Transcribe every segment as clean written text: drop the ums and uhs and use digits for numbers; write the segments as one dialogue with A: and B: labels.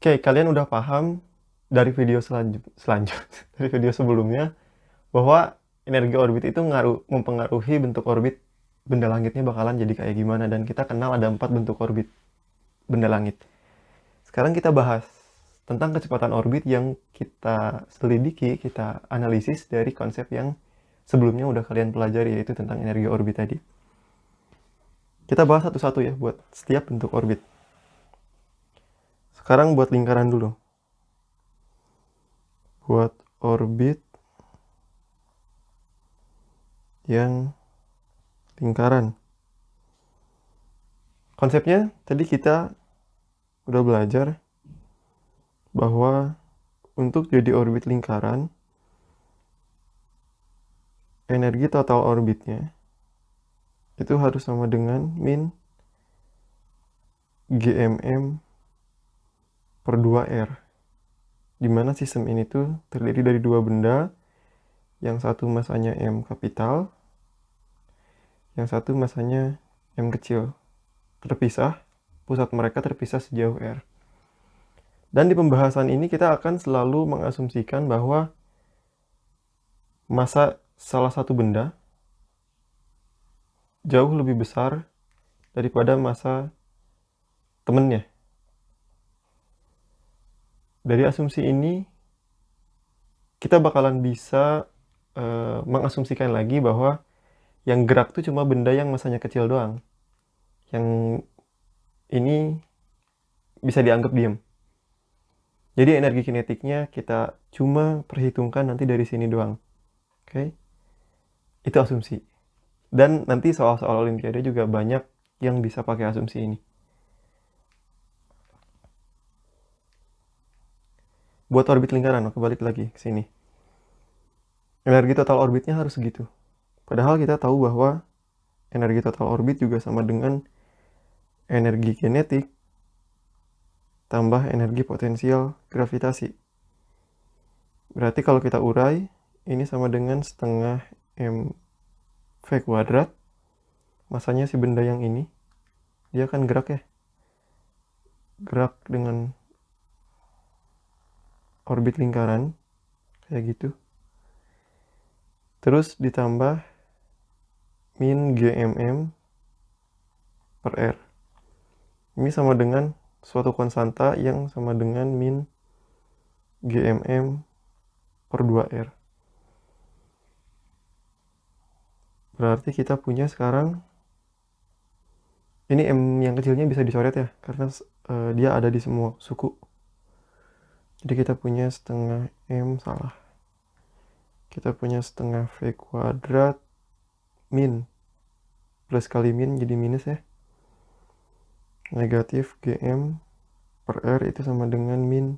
A: Oke, kalian udah paham dari video dari video sebelumnya bahwa energi orbit itu mempengaruhi bentuk orbit benda langitnya bakalan jadi kayak gimana, dan kita kenal ada 4 bentuk orbit benda langit. Sekarang kita bahas tentang kecepatan orbit yang kita selidiki, kita analisis dari konsep yang sebelumnya udah kalian pelajari, yaitu tentang energi orbit tadi. Kita bahas satu-satu ya buat setiap bentuk orbit. Sekarang buat lingkaran dulu. Buat orbit yang lingkaran. Konsepnya tadi kita udah belajar bahwa untuk jadi orbit lingkaran, energi total orbitnya itu harus sama dengan min GMM per 2R, dimana sistem ini tuh terdiri dari dua benda, yang satu masanya M kapital, yang satu masanya M kecil, terpisah, pusat mereka terpisah sejauh R. Dan di pembahasan ini kita akan selalu mengasumsikan bahwa massa salah satu benda jauh lebih besar daripada massa temennya. Dari asumsi ini kita bakalan bisa mengasumsikan lagi bahwa yang gerak tuh cuma benda yang massanya kecil doang. Yang ini bisa dianggap diam. Jadi energi kinetiknya kita cuma perhitungkan nanti dari sini doang. Oke? Itu asumsi. Dan nanti soal-soal olimpiade juga banyak yang bisa pakai asumsi ini. Buat orbit lingkaran, oke, balik lagi ke sini. Energi total orbitnya harus segitu. Padahal kita tahu bahwa energi total orbit juga sama dengan energi kinetik tambah energi potensial gravitasi. Berarti kalau kita urai, ini sama dengan setengah mv kuadrat. Masanya si benda yang ini, dia akan gerak ya. Gerak dengan orbit lingkaran, kayak gitu. Terus ditambah min GMM per R. Ini sama dengan suatu konstanta yang sama dengan min GMM per 2R. Berarti kita punya sekarang, ini M yang kecilnya bisa dicoret ya, karena dia ada di semua suku. Jadi kita punya setengah M, salah. Kita punya setengah V kuadrat min. Plus kali min jadi minus ya. Negatif GM per R itu sama dengan min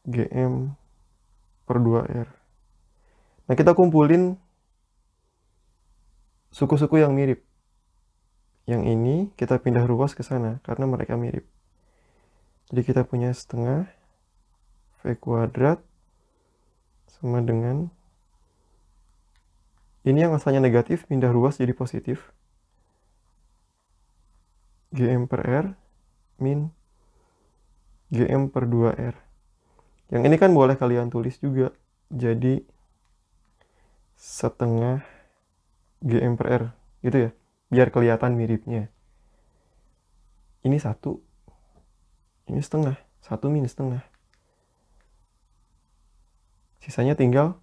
A: GM per 2R. Nah, kita kumpulin suku-suku yang mirip. Yang ini kita pindah ruas ke sana karena mereka mirip. Jadi kita punya setengah V kuadrat sama dengan, ini yang asalnya negatif pindah ruas jadi positif, GM per R min GM per 2R. Yang ini kan boleh kalian tulis juga jadi setengah GM per R gitu ya, biar kelihatan miripnya. Ini satu, ini setengah, satu min setengah, sisanya tinggal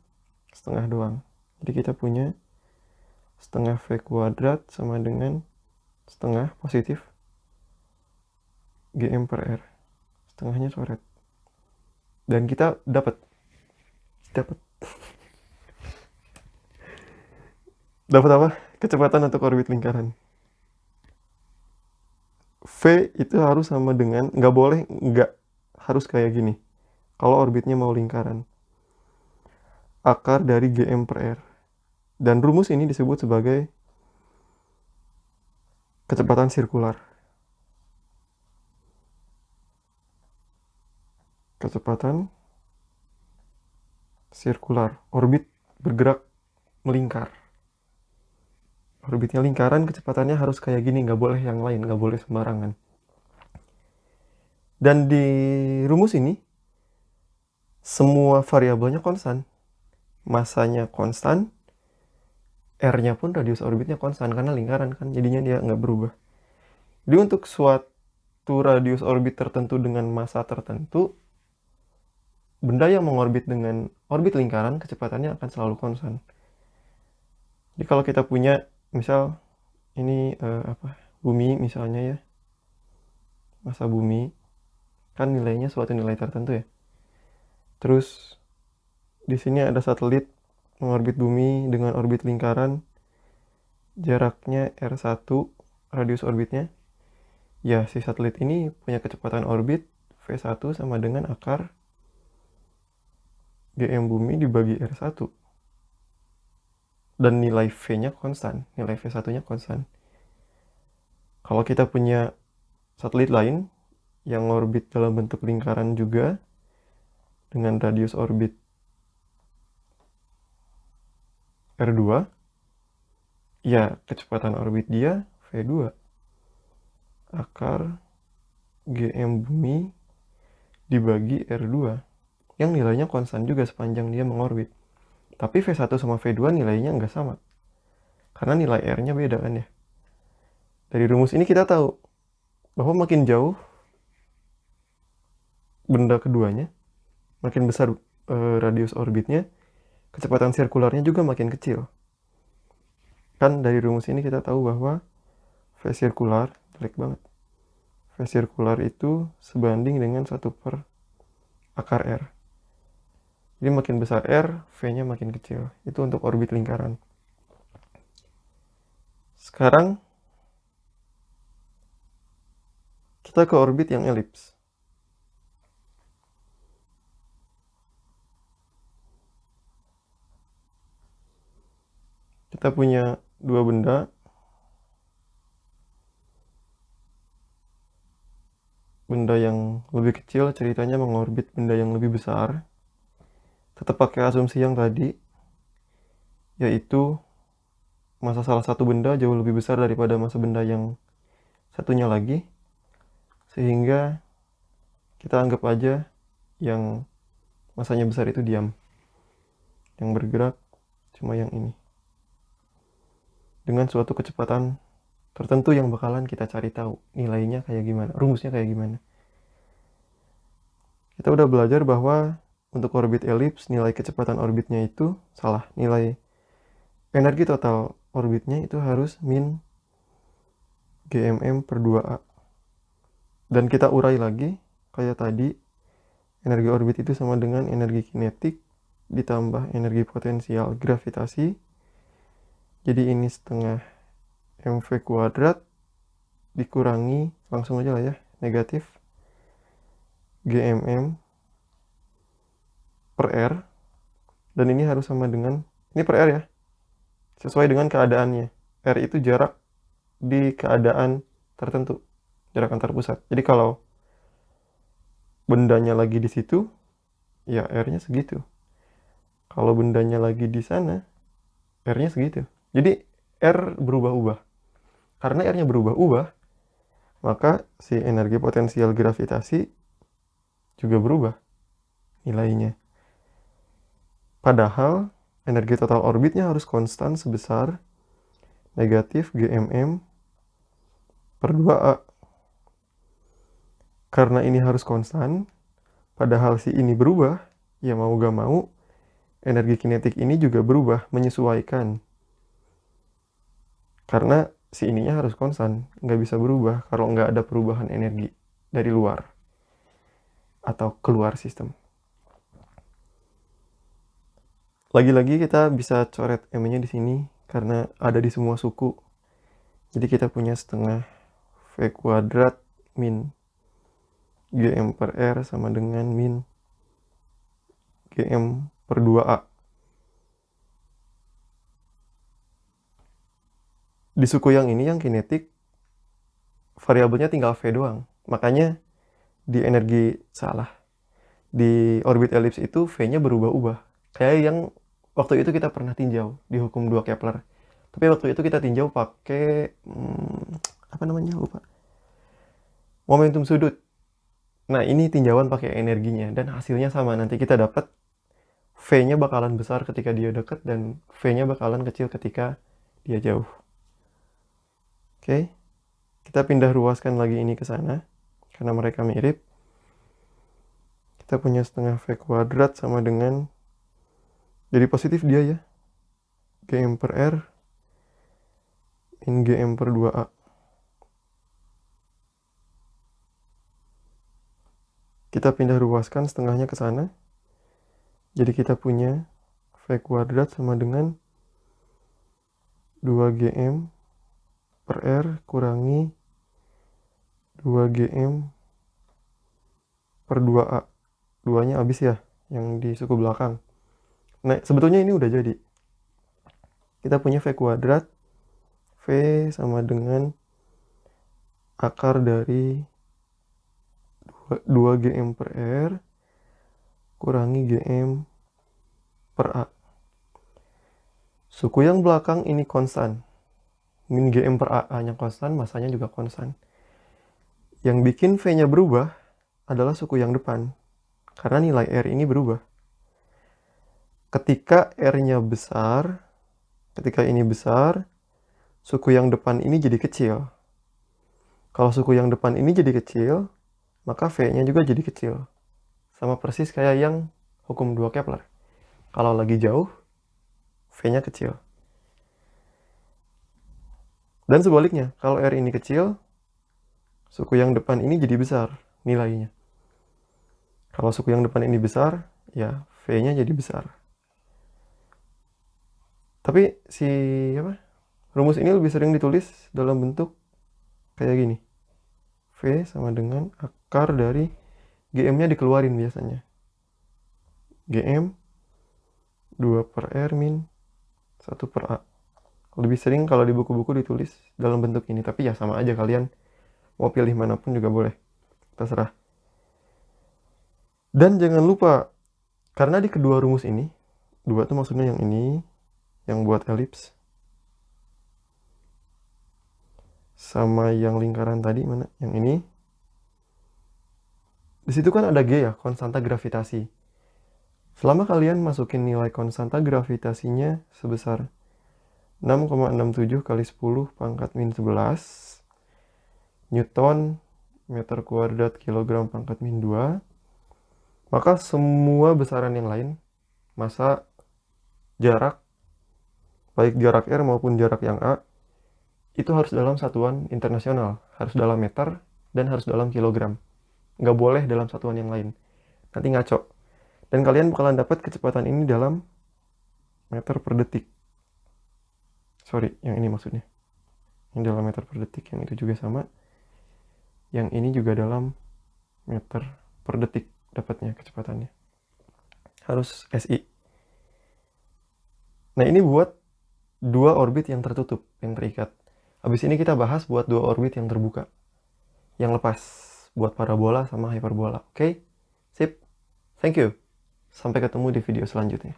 A: setengah doang. Jadi kita punya setengah V kuadrat sama dengan setengah positif GM per R. Setengahnya coret. Dan kita dapat apa? Kecepatan untuk orbit lingkaran. V itu harus sama dengan, nggak harus kayak gini. Kalau orbitnya mau lingkaran, akar dari GM per R. Dan rumus ini disebut sebagai kecepatan sirkular. Kecepatan sirkular, orbit bergerak melingkar. Orbitnya lingkaran, kecepatannya harus kayak gini, nggak boleh yang lain, nggak boleh sembarangan. Dan di rumus ini semua variabelnya konstan, masanya konstan, R-nya pun radius orbitnya konstan karena lingkaran kan, jadinya dia nggak berubah. Jadi untuk suatu radius orbit tertentu dengan massa tertentu, benda yang mengorbit dengan orbit lingkaran kecepatannya akan selalu konstan. Jadi kalau kita punya misal ini bumi misalnya ya, massa bumi kan nilainya suatu nilai tertentu ya. Terus di sini ada satelit mengorbit bumi dengan orbit lingkaran, jaraknya R1, radius orbitnya. Ya, si satelit ini punya kecepatan orbit V1 sama dengan akar GM bumi dibagi R1. Dan nilai V-nya konstan, nilai V1-nya konstan. Kalau kita punya satelit lain yang orbit dalam bentuk lingkaran juga dengan radius orbit R2, ya kecepatan orbit dia V2 akar GM bumi dibagi R2 yang nilainya konstan juga sepanjang dia mengorbit. Tapi V1 sama V2 nilainya nggak sama karena nilai R-nya beda kan ya. Dari rumus ini kita tahu bahwa makin jauh benda keduanya, makin besar radius orbitnya, kecepatan sirkularnya juga makin kecil. Kan dari rumus ini kita tahu bahwa V sirkular, jelek banget, V sirkular itu sebanding dengan 1 per akar R. Jadi makin besar R, V-nya makin kecil. Itu untuk orbit lingkaran. Sekarang kita ke orbit yang elips. Kita punya dua benda. Benda yang lebih kecil ceritanya mengorbit benda yang lebih besar. Tetap pakai asumsi yang tadi, yaitu massa salah satu benda jauh lebih besar daripada massa benda yang satunya lagi. Sehingga kita anggap aja yang massanya besar itu diam. Yang bergerak cuma yang ini. Dengan suatu kecepatan tertentu yang bakalan kita cari tahu nilainya kayak gimana, rumusnya kayak gimana. Kita udah belajar bahwa untuk orbit elips nilai kecepatan orbitnya itu salah. Nilai energi total orbitnya itu harus min GMM per 2A. Dan kita urai lagi kayak tadi, energi orbit itu sama dengan energi kinetik ditambah energi potensial gravitasi. Jadi ini setengah mv kuadrat dikurangi, langsung aja lah ya, negatif GMM per R. Dan ini harus sama dengan, ini per R ya, sesuai dengan keadaannya. R itu jarak di keadaan tertentu, jarak antar pusat. Jadi kalau bendanya lagi di situ, ya R-nya segitu. Kalau bendanya lagi di sana, R-nya segitu. Jadi R berubah-ubah. Karena R-nya berubah-ubah, maka si energi potensial gravitasi juga berubah nilainya. Padahal energi total orbitnya harus konstan sebesar negatif GMM per 2A. Karena ini harus konstan, padahal si ini berubah, ya mau gak mau, energi kinetik ini juga berubah, menyesuaikan. Karena si ininya harus konstan, nggak bisa berubah kalau nggak ada perubahan energi dari luar atau keluar sistem. Lagi-lagi kita bisa coret M-nya di sini karena ada di semua suku. Jadi kita punya setengah V kuadrat min GM per R sama dengan min GM per 2A. Di suku yang ini, yang kinetik, variabelnya tinggal V doang. Makanya di orbit elips itu V-nya berubah-ubah. Kayak yang waktu itu kita pernah tinjau di hukum 2 Kepler. Tapi waktu itu kita tinjau pakai, apa namanya, lupa. Momentum sudut. Nah, ini tinjauan pakai energinya dan hasilnya sama. Nanti kita dapat V-nya bakalan besar ketika dia dekat dan V-nya bakalan kecil ketika dia jauh. Oke. Kita pindah ruaskan lagi ini ke sana karena mereka mirip. Kita punya setengah V kuadrat sama dengan, jadi positif dia ya, Gm per R min Gm per 2A. Kita pindah ruaskan setengahnya ke sana. Jadi kita punya V kuadrat sama dengan 2Gm per R kurangi 2Gm per 2A. 2-nya habis ya, yang di suku belakang. Nah, sebetulnya ini udah jadi. Kita punya V kuadrat. V sama dengan akar dari 2 Gm per R kurangi Gm per A. Suku yang belakang ini konstan. Min Gm per A hanya konstan, masanya juga konstan. Yang bikin V-nya berubah adalah suku yang depan. Karena nilai R ini berubah. Ketika R-nya besar, ketika ini besar, suku yang depan ini jadi kecil. Kalau suku yang depan ini jadi kecil, maka V-nya juga jadi kecil. Sama persis kayak yang hukum 2 Kepler. Kalau lagi jauh, V-nya kecil. Dan sebaliknya, kalau R ini kecil, suku yang depan ini jadi besar nilainya. Kalau suku yang depan ini besar, ya V-nya jadi besar. Tapi rumus ini lebih sering ditulis dalam bentuk kayak gini. V sama dengan akar dari Gm-nya dikeluarin biasanya. Gm 2 per R min 1 per A. Lebih sering kalau di buku-buku ditulis dalam bentuk ini. Tapi ya sama aja, kalian mau pilih manapun juga boleh. Terserah. Dan jangan lupa, karena di kedua rumus ini, 2 tuh maksudnya yang ini, yang buat elips, sama yang lingkaran tadi, mana? Yang ini. Di situ kan ada G ya, konstanta gravitasi. Selama kalian masukin nilai konstanta gravitasinya sebesar 6,67 kali 10 pangkat min 11 Newton meter kuadrat kilogram pangkat min 2, maka semua besaran yang lain, massa, jarak, baik jarak R maupun jarak yang A, itu harus dalam satuan internasional, harus dalam meter dan harus dalam kilogram. Nggak boleh dalam satuan yang lain, nanti ngaco. Dan kalian bakalan dapat kecepatan ini dalam meter per detik. Sorry, yang ini maksudnya. Yang dalam meter per detik, yang itu juga sama. Yang ini juga dalam meter per detik dapatnya kecepatannya. Harus SI. Nah, ini buat 2 orbit yang tertutup, yang terikat. Habis ini kita bahas buat 2 orbit yang terbuka, yang lepas, buat parabola sama hyperbola. Oke? Sip. Thank you. Sampai ketemu di video selanjutnya.